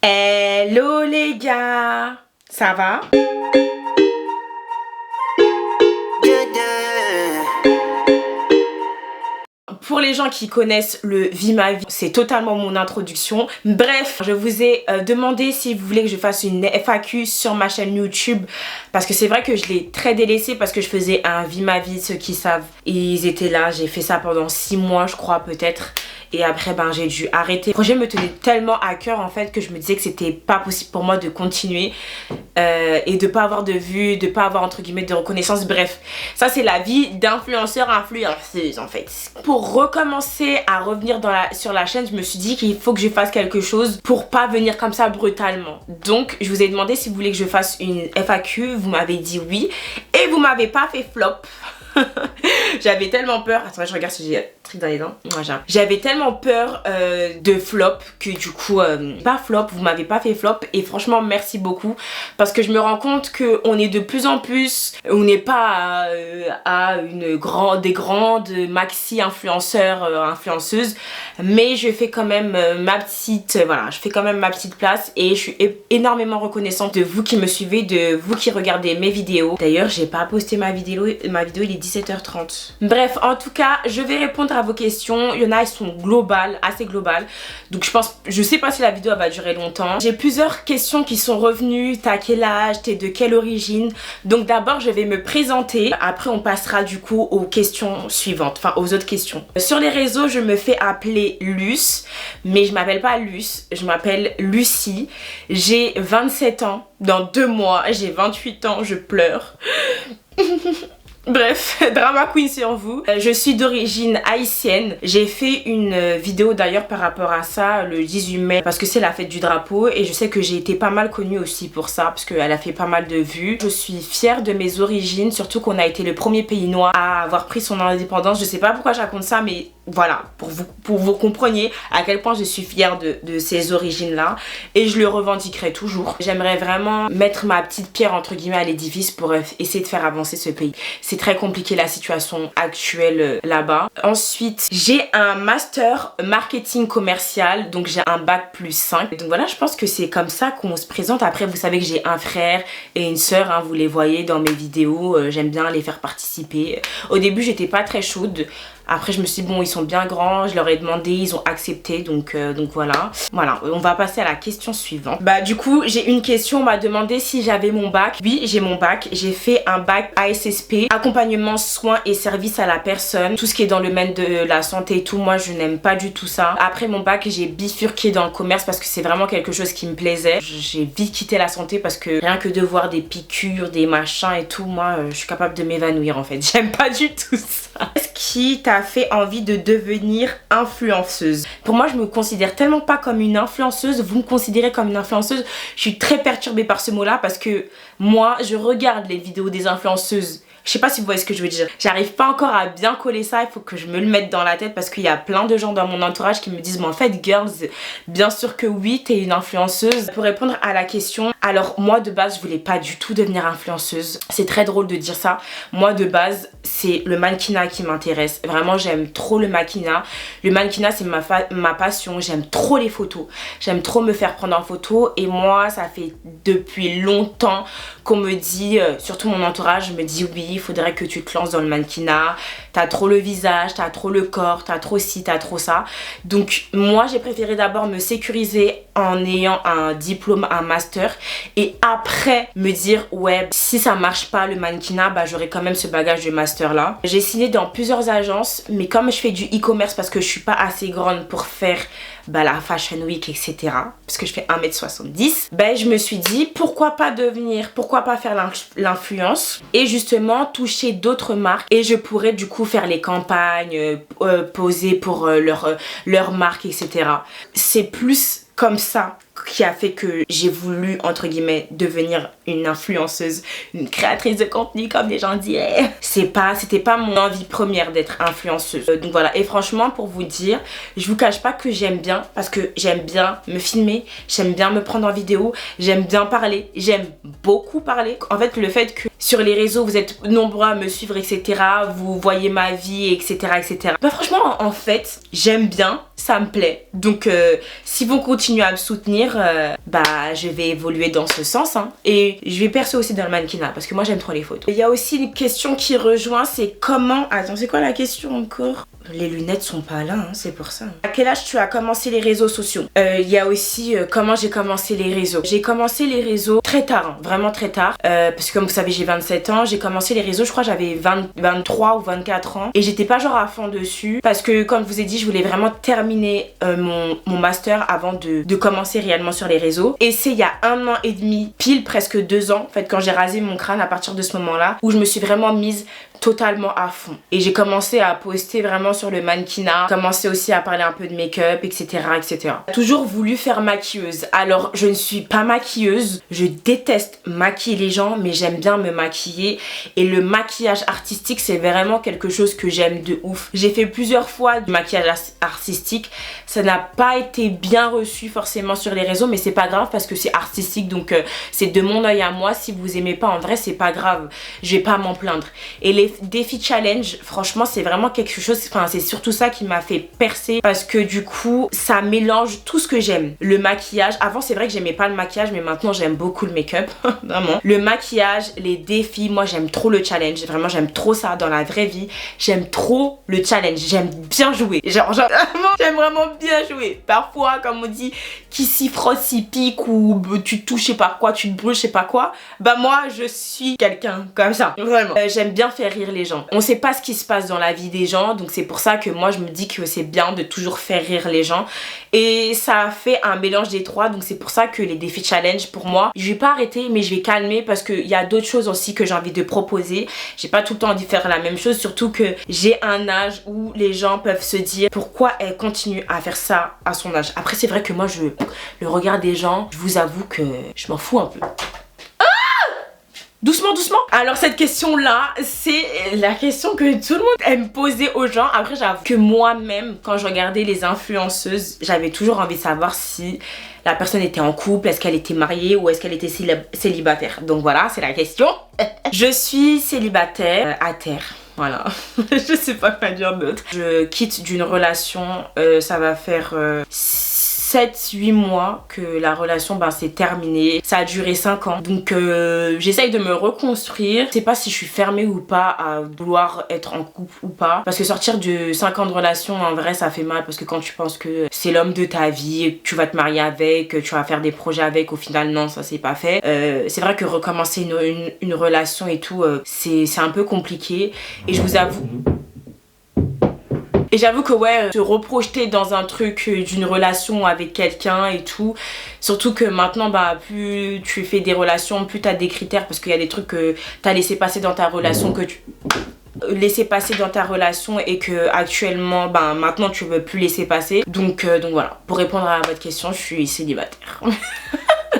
Hello les gars, ça va? Pour les gens qui connaissent le Vie ma vie, c'est totalement mon introduction. Bref, je vous ai demandé si vous voulez que je fasse une FAQ sur ma chaîne YouTube, parce que c'est vrai que je l'ai très délaissé parce que je faisais un Vie ma vie, ceux qui savent, ils étaient là, j'ai fait ça pendant 6 mois je crois peut-être. Et après j'ai dû arrêter. Le projet me tenait tellement à cœur en fait que je me disais que c'était pas possible pour moi de continuer et de pas avoir de vues, de pas avoir entre guillemets de reconnaissance. Bref, ça c'est la vie d'influenceur influenceuse en fait. Pour recommencer à revenir sur la chaîne, je me suis dit qu'il faut que je fasse quelque chose pour pas venir comme ça brutalement. Donc je vous ai demandé si vous voulez que je fasse une FAQ, vous m'avez dit oui et vous m'avez pas fait flop. J'avais tellement peur. Attends, je regarde si j'ai un truc dans les dents. J'avais tellement peur de flop que du coup, pas flop, vous m'avez pas fait flop. Et franchement, merci beaucoup. Parce que je me rends compte qu'on est de plus en plus, on n'est pas à des grandes maxi influenceurs, influenceuses. Mais je fais quand même ma petite, voilà, je fais quand même ma petite place. Et je suis énormément reconnaissante de vous qui me suivez, de vous qui regardez mes vidéos. D'ailleurs, j'ai pas posté ma vidéo, il est 17h30. Bref, en tout cas, je vais répondre à vos questions. Il y en a, elles sont globales, assez globales. Donc je sais pas si la vidéo elle va durer longtemps. J'ai plusieurs questions qui sont revenues. T'as quel âge? T'es de quelle origine? Donc d'abord, je vais me présenter. Après, on passera du coup aux questions suivantes, enfin aux autres questions. Sur les réseaux, je me fais appeler Luce, mais je m'appelle pas Luce, je m'appelle Lucie. J'ai 27 ans. Dans 2 mois, j'ai 28 ans, je pleure. Bref, drama queen sur vous. Je suis d'origine haïtienne. J'ai fait une vidéo d'ailleurs par rapport à ça le 18 mai parce que c'est la fête du drapeau et je sais que j'ai été pas mal connue aussi pour ça parce qu'elle a fait pas mal de vues. Je suis fière de mes origines, surtout qu'on a été le premier pays noir à avoir pris son indépendance. Je sais pas pourquoi je raconte ça, mais voilà, pour vous compreniez à quel point je suis fière de ces origines là et je le revendiquerai toujours. J'aimerais vraiment mettre ma petite pierre entre guillemets à l'édifice pour essayer de faire avancer ce pays. C'est très compliqué la situation actuelle là-bas. Ensuite, j'ai un master marketing commercial, donc j'ai un bac plus 5. Donc voilà, je pense que c'est comme ça qu'on se présente. Après, vous savez que j'ai un frère et une sœur, hein, vous les voyez dans mes vidéos, j'aime bien les faire participer. Au début, j'étais pas très chaude. Après je me suis dit bon, ils sont bien grands, je leur ai demandé, ils ont accepté, donc voilà. Voilà, on va passer à la question suivante. Bah du coup j'ai une question, on m'a demandé si j'avais mon bac. Oui, j'ai mon bac, j'ai fait un bac ASSP, accompagnement, soins et services à la personne. Tout ce qui est dans le domaine de la santé et tout, moi je n'aime pas du tout ça. Après mon bac j'ai bifurqué dans le commerce parce que c'est vraiment quelque chose qui me plaisait. J'ai vite quitté la santé parce que rien que de voir des piqûres, des machins et tout, moi je suis capable de m'évanouir en fait. J'aime pas du tout ça. Qu'est-ce qui t'a fait envie de devenir influenceuse? Pour moi, je me considère tellement pas comme une influenceuse. Vous me considérez comme une influenceuse. Je suis très perturbée par ce mot-là parce que moi, je regarde les vidéos des influenceuses. Je sais pas si vous voyez ce que je veux dire. J'arrive pas encore à bien coller ça, il faut que je me le mette dans la tête parce qu'il y a plein de gens dans mon entourage qui me disent mais en fait girls, bien sûr que oui, t'es une influenceuse. Pour répondre à la question, alors moi de base je voulais pas du tout devenir influenceuse. C'est très drôle de dire ça. Moi de base c'est le mannequinat qui m'intéresse. Vraiment j'aime trop le mannequinat. Le mannequinat c'est ma passion. J'aime trop les photos. J'aime trop me faire prendre en photo et moi ça fait depuis longtemps qu'on me dit, surtout mon entourage me dit oui, il faudrait que tu te lances dans le mannequinat, t'as trop le visage, t'as trop le corps, t'as trop ci, t'as trop ça. Donc moi j'ai préféré d'abord me sécuriser en ayant un diplôme, un master et après me dire ouais, si ça marche pas le mannequinat, bah j'aurai quand même ce bagage de master là. J'ai signé dans plusieurs agences mais comme je fais du e-commerce parce que je suis pas assez grande pour faire la Fashion Week etc, parce que je fais 1m70, ben je me suis dit pourquoi pas faire l'influence et justement toucher d'autres marques et je pourrais du coup faire les campagnes, poser pour leur marque etc. C'est plus comme ça qui a fait que j'ai voulu entre guillemets devenir une influenceuse, une créatrice de contenu comme les gens diraient. C'était pas mon envie première d'être influenceuse. Donc voilà, et franchement pour vous dire, je vous cache pas que j'aime bien parce que j'aime bien me filmer, j'aime bien me prendre en vidéo, j'aime bien parler, j'aime beaucoup parler. En fait le fait que sur les réseaux vous êtes nombreux à me suivre etc, vous voyez ma vie etc. Bah franchement en fait j'aime bien, ça me plaît. Donc si vous continuez à me soutenir, bah je vais évoluer dans ce sens, hein. Et je vais percer aussi dans le mannequinat parce que moi j'aime trop les photos. Il y a aussi une question qui rejoint, c'est comment... Attends, c'est quoi la question encore? Les lunettes sont pas là, hein, c'est pour ça. À quel âge tu as commencé les réseaux sociaux? Il y a aussi comment j'ai commencé les réseaux. J'ai commencé les réseaux très tard, hein, vraiment très tard. Parce que comme vous savez, j'ai 27 ans. J'ai commencé les réseaux, je crois j'avais 23 ou 24 ans. Et j'étais pas genre à fond dessus. Parce que comme je vous ai dit, je voulais vraiment terminer mon master avant de commencer réellement sur les réseaux. Et c'est il y a 1 an et demi, pile presque 2 ans, en fait, quand j'ai rasé mon crâne à partir de ce moment-là, où je me suis vraiment mise totalement à fond. Et j'ai commencé à poster vraiment sur le mannequinat, commencé aussi à parler un peu de make-up, etc., etc. J'ai toujours voulu faire maquilleuse. Alors, je ne suis pas maquilleuse. Je déteste maquiller les gens, mais j'aime bien me maquiller. Et le maquillage artistique, c'est vraiment quelque chose que j'aime de ouf. J'ai fait plusieurs fois du maquillage artistique. Ça n'a pas été bien reçu forcément sur les réseaux, mais c'est pas grave parce que c'est artistique. Donc, c'est de mon œil à moi. Si vous aimez pas, en vrai, c'est pas grave. Je vais pas m'en plaindre. Et les défis challenge, franchement c'est vraiment quelque chose, enfin c'est surtout ça qui m'a fait percer parce que du coup ça mélange tout ce que j'aime. Le maquillage, avant c'est vrai que j'aimais pas le maquillage mais maintenant j'aime beaucoup le make-up, vraiment. Le maquillage, les défis, moi j'aime trop le challenge, vraiment j'aime trop ça dans la vraie vie. J'aime trop le challenge, j'aime bien jouer, genre j'aime vraiment bien jouer. Parfois comme on dit, qui s'y frotte s'y pique ou tu touches je sais pas quoi, tu te brûles je sais pas quoi, bah moi je suis quelqu'un comme ça, vraiment. J'aime bien faire rire les gens. On sait pas ce qui se passe dans la vie des gens, donc c'est pour ça que moi je me dis que c'est bien de toujours faire rire les gens. Et ça a fait un mélange des trois, donc c'est pour ça que les défis challenge pour moi, je vais pas arrêter mais je vais calmer parce qu'il y a d'autres choses aussi que j'ai envie de proposer. J'ai pas tout le temps envie de faire la même chose, surtout que j'ai un âge où les gens peuvent se dire pourquoi elle continue à faire ça à son âge. Après c'est vrai que moi le regard des gens, je vous avoue que je m'en fous un peu. Doucement, doucement. Alors cette question-là, c'est la question que tout le monde aime poser aux gens. Après j'avoue que moi-même, quand je regardais les influenceuses, j'avais toujours envie de savoir si la personne était en couple, est-ce qu'elle était mariée ou est-ce qu'elle était célibataire. Donc voilà, c'est la question. Je suis célibataire à terre. Voilà, je sais pas quoi dire d'autre. Je quitte d'une relation, ça va faire 7-8 mois que la relation s'est terminée. Ça a duré 5 ans. Donc j'essaye de me reconstruire. Je sais pas si je suis fermée ou pas à vouloir être en couple ou pas. Parce que sortir de 5 ans de relation, en vrai, ça fait mal. Parce que quand tu penses que c'est l'homme de ta vie, que tu vas te marier avec, que tu vas faire des projets avec, au final, non, ça c'est pas fait. C'est vrai que recommencer une relation et tout, c'est un peu compliqué. Et je vous avoue... Et j'avoue que ouais, se reprojeter dans un truc d'une relation avec quelqu'un et tout, surtout que maintenant plus tu fais des relations, plus t'as des critères parce qu'il y a des trucs que t'as laissé passer dans ta relation que tu laisser passer dans ta relation et que actuellement maintenant tu veux plus laisser passer. Donc voilà, pour répondre à votre question, je suis célibataire.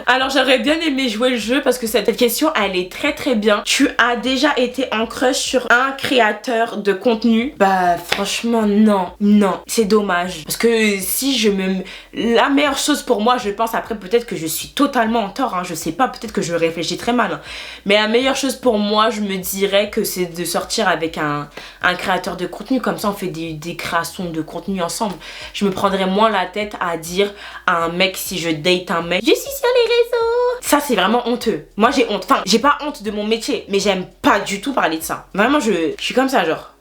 Alors j'aurais bien aimé jouer le jeu parce que cette question elle est très très bien. Tu as déjà été en crush sur un créateur de contenu? Bah franchement non, c'est dommage. Parce que si je me... La meilleure chose pour moi, je pense, après peut-être que je suis totalement en tort, hein, je sais pas, peut-être que je réfléchis très mal, hein. Mais la meilleure chose pour moi, je me dirais que c'est de sortir avec un créateur de contenu. Comme ça on fait des créations de contenu ensemble. Je me prendrais moins la tête à dire à un mec, si je date un mec, je suis sur les réseaux. Ça c'est vraiment honteux. Moi j'ai honte. Enfin j'ai pas honte de mon métier, mais j'aime pas du tout parler de ça. Vraiment je suis comme ça genre.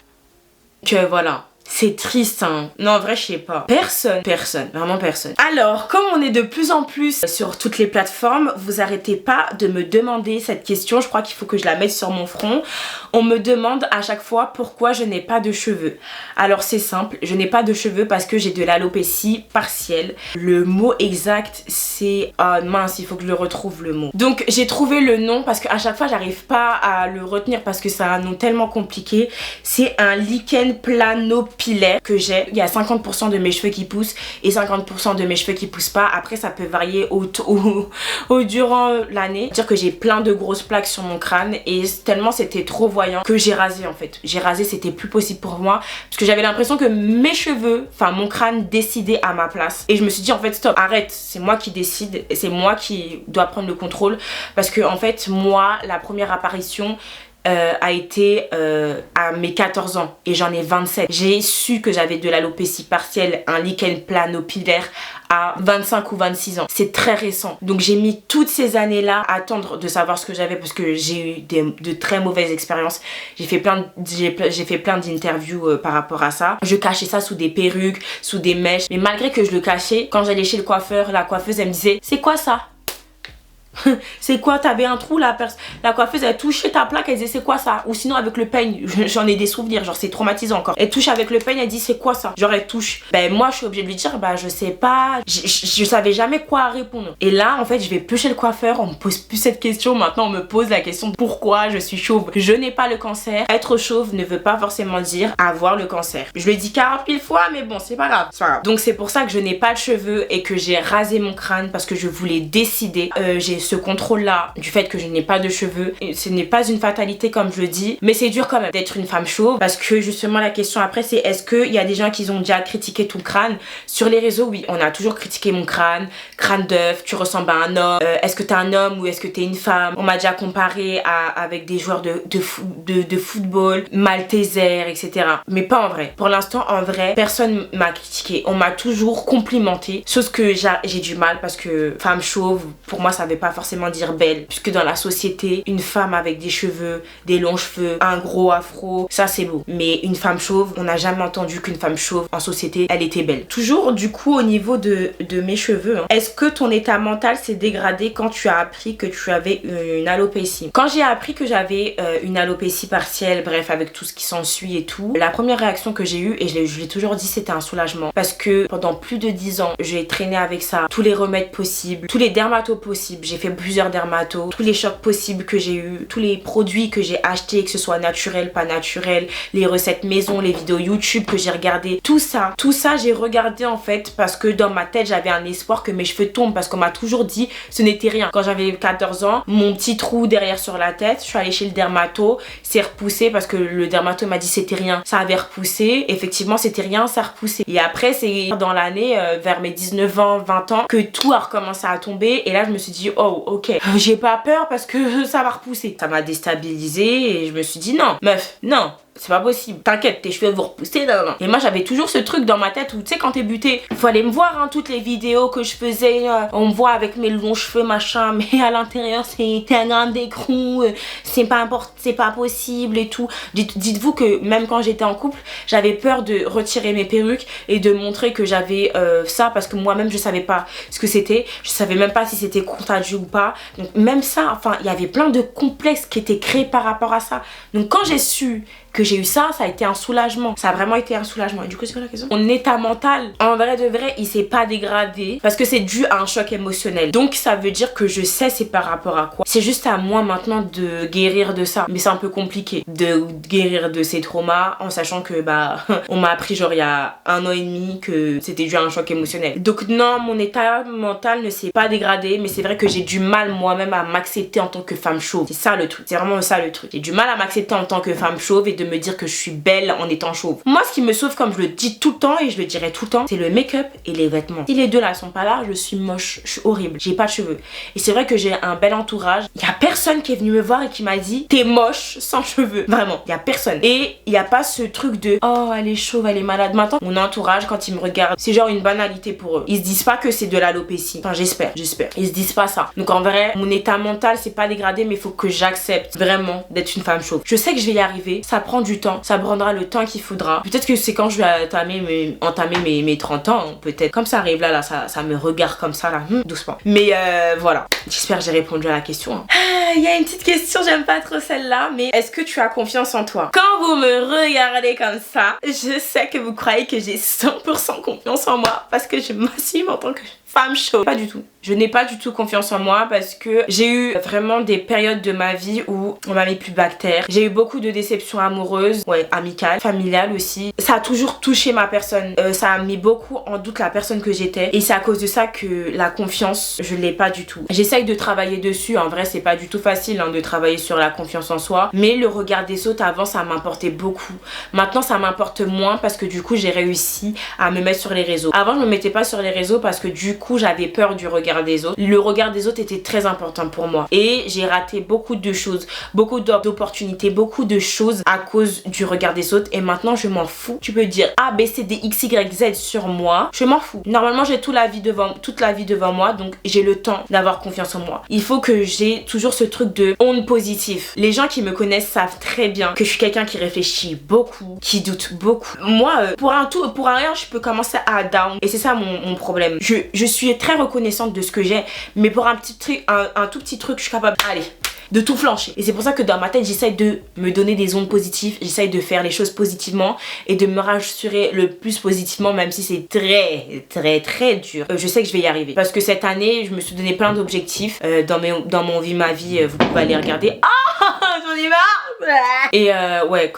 Que voilà. C'est triste hein. Non en vrai je sais pas. Personne, vraiment personne. Alors comme on est de plus en plus sur toutes les plateformes, vous arrêtez pas de me demander cette question. Je crois qu'il faut que je la mette sur mon front. On me demande à chaque fois pourquoi je n'ai pas de cheveux. Alors c'est simple, je n'ai pas de cheveux parce que j'ai de l'alopécie partielle. Le mot exact c'est... Ah mince, il faut que je le retrouve le mot. Donc j'ai trouvé le nom parce qu'à chaque fois j'arrive pas à le retenir parce que c'est un nom tellement compliqué. C'est un lichen planopilaire que j'ai. Il y a 50% de mes cheveux qui poussent et 50% de mes cheveux qui poussent pas. Après ça peut varier durant l'année. C'est-à-dire que j'ai plein de grosses plaques sur mon crâne et tellement c'était trop voyant que j'ai rasé en fait. J'ai rasé, c'était plus possible pour moi parce que j'avais l'impression que mes cheveux, enfin mon crâne décidait à ma place. Et je me suis dit en fait stop, arrête, c'est moi qui décide, c'est moi qui dois prendre le contrôle parce que en fait moi la première apparition a été à mes 14 ans et j'en ai 27. J'ai su que j'avais de l'alopécie partielle, un lichen planopilaire à 25 ou 26 ans. C'est très récent. Donc j'ai mis toutes ces années-là à attendre de savoir ce que j'avais parce que j'ai eu de très mauvaises expériences. J'ai fait plein d'interviews par rapport à ça. Je cachais ça sous des perruques, sous des mèches. Mais malgré que je le cachais, quand j'allais chez le coiffeur, la coiffeuse elle me disait c'est quoi ça? C'est quoi, t'avais un trou, la coiffeuse elle touchait ta plaque, elle disait c'est quoi ça? Ou sinon avec le peigne, j'en ai des souvenirs, genre c'est traumatisant encore. Elle touche avec le peigne, elle dit c'est quoi ça? Genre elle touche. Ben moi je suis obligée de lui dire bah je sais pas, je savais jamais quoi répondre. Et là en fait je vais plus chez le coiffeur, on me pose plus cette question, maintenant on me pose la question de pourquoi je suis chauve. Je n'ai pas le cancer, être chauve ne veut pas forcément dire avoir le cancer. Je le dis 40 000 fois mais bon c'est pas grave. Donc c'est pour ça que je n'ai pas de cheveux et que j'ai rasé mon crâne parce que je voulais décider. J'ai ce contrôle là du fait que je n'ai pas de cheveux et ce n'est pas une fatalité comme je le dis, mais c'est dur quand même d'être une femme chauve parce que justement la question après c'est est-ce qu'il y a des gens qui ont déjà critiqué ton crâne sur les réseaux? Oui, on a toujours critiqué mon crâne d'œuf, tu ressembles à un homme, est-ce que t'es un homme ou est-ce que t'es une femme? On m'a déjà comparé avec des joueurs de football, Malteser, etc. Mais pas en vrai. Pour l'instant en vrai personne m'a critiqué, on m'a toujours complimenté, chose que j'ai du mal parce que femme chauve pour moi ça veut pas forcément dire belle, puisque dans la société une femme avec des cheveux, des longs cheveux, un gros afro, ça c'est beau, mais une femme chauve, on n'a jamais entendu qu'une femme chauve en société elle était belle. Toujours du coup au niveau de mes cheveux, est-ce que ton état mental s'est dégradé quand tu as appris que tu avais une alopécie? Quand j'ai appris que j'avais une alopécie partielle, bref avec tout ce qui s'ensuit et tout, la première réaction que j'ai eue, et je l'ai toujours dit, c'était un soulagement, parce que pendant plus de 10 ans j'ai traîné avec ça, tous les remèdes possibles, tous les dermatos possibles, j'ai fait plusieurs dermatos, tous les chocs possibles que j'ai eu, tous les produits que j'ai achetés, que ce soit naturel, pas naturel, les recettes maison, les vidéos YouTube que j'ai regardées, tout ça j'ai regardé en fait parce que dans ma tête j'avais un espoir que mes cheveux tombent parce qu'on m'a toujours dit ce n'était rien. Quand j'avais 14 ans, mon petit trou derrière sur la tête, je suis allée chez le dermato, c'est repoussé parce que le dermato m'a dit c'était rien, ça avait repoussé, effectivement c'était rien, ça a repoussé. Et après c'est dans l'année vers mes 19 ans, 20 ans que tout a recommencé à tomber et là je me suis dit oh ok, j'ai pas peur parce que ça va repousser. Ça m'a déstabilisée et je me suis dit non meuf, non, c'est pas possible, t'inquiète, tes cheveux vont repousser, non. Et moi j'avais toujours ce truc dans ma tête où tu sais quand t'es buté, il faut aller me voir hein, toutes les vidéos que je faisais, on me voit avec mes longs cheveux machin, mais à l'intérieur c'est un grand écrou, c'est pas possible et tout. Dites-vous que même quand j'étais en couple, j'avais peur de retirer mes perruques et de montrer que j'avais ça parce que moi-même je savais pas ce que c'était, je savais même pas si c'était contagieux ou pas. Donc même ça, enfin il y avait plein de complexes qui étaient créés par rapport à ça. Donc quand j'ai su que j'ai eu ça, ça a été un soulagement. Ça a vraiment été un soulagement. Et du coup, c'est quoi la question? Mon état mental, en vrai de vrai, il s'est pas dégradé parce que c'est dû à un choc émotionnel. Donc, ça veut dire que je sais c'est par rapport à quoi. C'est juste à moi maintenant de guérir de ça. Mais c'est un peu compliqué de guérir de ces traumas en sachant que bah, on m'a appris genre il y a 1 an et demi que c'était dû à un choc émotionnel. Donc non, mon état mental ne s'est pas dégradé, mais c'est vrai que j'ai du mal moi-même à m'accepter en tant que femme chauve. C'est ça le truc. C'est vraiment ça le truc. J'ai du mal à m'accepter en tant que femme chauve et de me dire que je suis belle en étant chauve. Moi ce qui me sauve, comme je le dis tout le temps et je le dirai tout le temps, c'est le make-up et les vêtements. Si les deux là sont pas là, je suis moche, je suis horrible, j'ai pas de cheveux. Et c'est vrai que j'ai un bel entourage. Il y a personne qui est venu me voir et qui m'a dit t'es moche sans cheveux. Vraiment, il y a personne. Et il y a pas ce truc de oh elle est chauve, elle est malade. Maintenant mon entourage quand ils me regardent, c'est genre une banalité pour eux. Ils se disent pas que c'est de l'alopécie. Enfin j'espère. Ils se disent pas ça. Donc en vrai mon état mental c'est pas dégradé, mais il faut que j'accepte vraiment d'être une femme chauve. Je sais que je vais y arriver, ça prend du temps, ça prendra le temps qu'il faudra. Peut-être que c'est quand je vais entamer mes 30 ans, peut-être. Comme ça arrive là, ça me regarde comme ça là, doucement. Mais voilà, j'espère que j'ai répondu à la question. Hein. Il y a une petite question, j'aime pas trop celle-là, mais est-ce que tu as confiance en toi? Quand vous me regardez comme ça, je sais que vous croyez que j'ai 100% confiance en moi parce que je m'assume en tant que femme chauve. Pas du tout. Je n'ai pas du tout confiance en moi parce que j'ai eu vraiment des périodes de ma vie où on m'a mis plus bactère. J'ai eu beaucoup de déceptions amoureuses, amicales, familiales aussi. Ça a toujours touché ma personne. Ça a mis beaucoup en doute la personne que j'étais. Et c'est à cause de ça que la confiance, je l'ai pas du tout. J'essaye de travailler dessus. En vrai, c'est pas du tout facile de travailler sur la confiance en soi. Mais le regard des autres, avant, ça m'importait beaucoup. Maintenant, ça m'importe moins parce que du coup, j'ai réussi à me mettre sur les réseaux. Avant, je me mettais pas sur les réseaux parce que du coup j'avais peur du regard des autres. Le regard des autres était très important pour moi et j'ai raté beaucoup de choses, beaucoup d'opportunités, beaucoup de choses à cause du regard des autres et maintenant je m'en fous. Tu peux dire A, B, C, D, X, Y, Z sur moi, je m'en fous. Normalement j'ai toute la vie devant moi, donc j'ai le temps d'avoir confiance en moi. Il faut que j'ai toujours ce truc de onde positif. Les gens qui me connaissent savent très bien que je suis quelqu'un qui réfléchit beaucoup, qui doute beaucoup. Moi, pour un rien, je peux commencer à down et c'est ça mon problème. Je suis très reconnaissante de ce que j'ai, mais pour un petit truc, un tout petit truc, je suis capable, allez, de tout flancher. Et c'est pour ça que dans ma tête, j'essaye de me donner des ondes positives, j'essaye de faire les choses positivement et de me rassurer le plus positivement, même si c'est très dur. Je sais que je vais y arriver. Parce que cette année, je me suis donné plein d'objectifs dans mon vie, ma vie, vous pouvez aller regarder. Ah, j'en ai marre. Et ouais,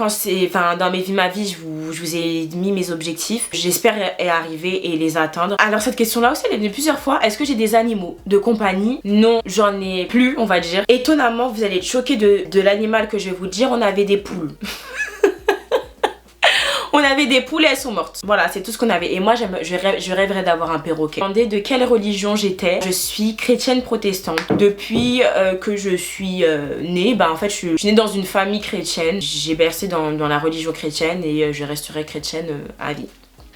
dans mes vies, ma vie, je vous ai mis mes objectifs. J'espère y arriver et les atteindre. Alors cette question-là aussi, elle est venue plusieurs fois. Est-ce que j'ai des animaux de compagnie? Non, j'en ai plus, on va dire. Étonnamment, vous allez être choqués de l'animal que je vais vous dire. On avait des poules. On avait des poules et elles sont mortes. Voilà, c'est tout ce qu'on avait. Et moi, je rêverais d'avoir un perroquet. Demandez de quelle religion j'étais. Je suis chrétienne protestante. Depuis que je suis née, en fait, je suis née dans une famille chrétienne. J'ai bercé dans la religion chrétienne et je resterai chrétienne à vie.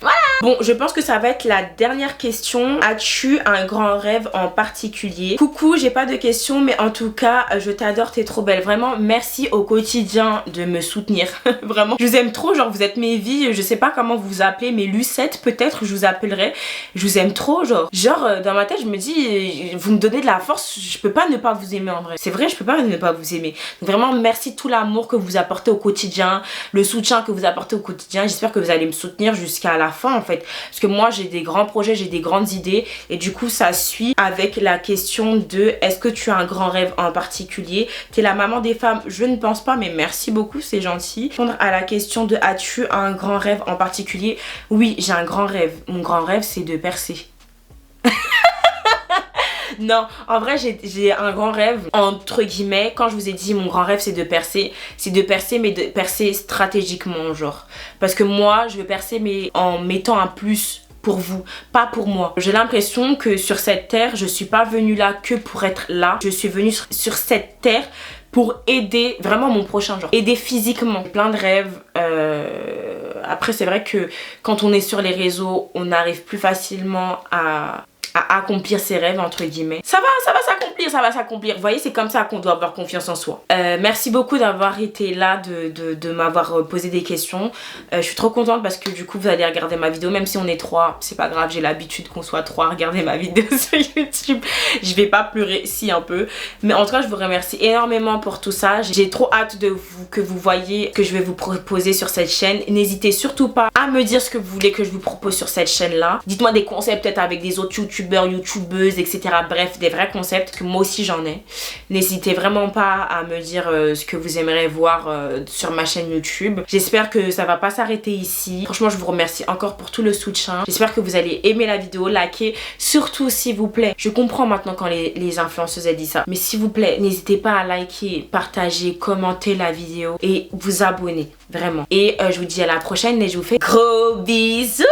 Voilà. Bon, je pense que ça va être la dernière question. As-tu un grand rêve en particulier? Coucou, j'ai pas de questions, mais en tout cas, je t'adore, t'es trop belle. Vraiment, merci au quotidien de me soutenir. Vraiment, je vous aime trop, genre vous êtes mes vies. Je sais pas comment vous vous appelez, mais Lucette, peut-être, je vous appellerai. Je vous aime trop, genre dans ma tête, je me dis, vous me donnez de la force, je peux pas ne pas vous aimer en vrai. C'est vrai, je peux pas ne pas vous aimer. Donc vraiment, merci tout l'amour que vous apportez au quotidien, le soutien que vous apportez au quotidien. J'espère que vous allez me soutenir jusqu'à la fin en fait, parce que moi j'ai des grands projets, j'ai des grandes idées et du coup ça suit avec la question de est-ce que tu as un grand rêve en particulier? T'es la maman des femmes? Je ne pense pas, mais merci beaucoup, c'est gentil. Répondre à la question de as-tu un grand rêve en particulier? Oui, j'ai un grand rêve. Mon grand rêve c'est de percer. Non, en vrai j'ai un grand rêve entre guillemets. Quand je vous ai dit mon grand rêve c'est de percer mais de percer stratégiquement genre. Parce que moi je veux percer mais en mettant un plus pour vous, pas pour moi. J'ai l'impression que sur cette terre je suis pas venue là que pour être là. Je suis venue sur cette terre pour aider vraiment mon prochain, genre aider physiquement. Plein de rêves. Après c'est vrai que quand on est sur les réseaux on arrive plus facilement à accomplir ses rêves entre guillemets. Ça va s'accomplir. Vous voyez, c'est comme ça qu'on doit avoir confiance en soi. Merci beaucoup d'avoir été là, de m'avoir posé des questions. Je suis trop contente parce que du coup vous allez regarder ma vidéo, même si on est 3, c'est pas grave, j'ai l'habitude qu'on soit 3 à regarder ma vidéo sur YouTube. Je vais pas pleurer, si un peu. Mais en tout cas, je vous remercie énormément pour tout ça. J'ai trop hâte que vous voyez ce que je vais vous proposer sur cette chaîne. N'hésitez surtout pas à me dire ce que vous voulez que je vous propose sur cette chaîne là. Dites-moi des concepts peut-être avec des autres youtubeuses, etc. Bref, des vrais concepts que moi aussi j'en ai. N'hésitez vraiment pas à me dire ce que vous aimeriez voir sur ma chaîne YouTube. J'espère que ça va pas s'arrêter ici. Franchement, je vous remercie encore pour tout le soutien. J'espère que vous allez aimer la vidéo, liker. Surtout, s'il vous plaît, je comprends maintenant quand les influenceuses elles disent ça, mais s'il vous plaît, n'hésitez pas à liker, partager, commenter la vidéo et vous abonner, vraiment. Et je vous dis à la prochaine et je vous fais gros bisous.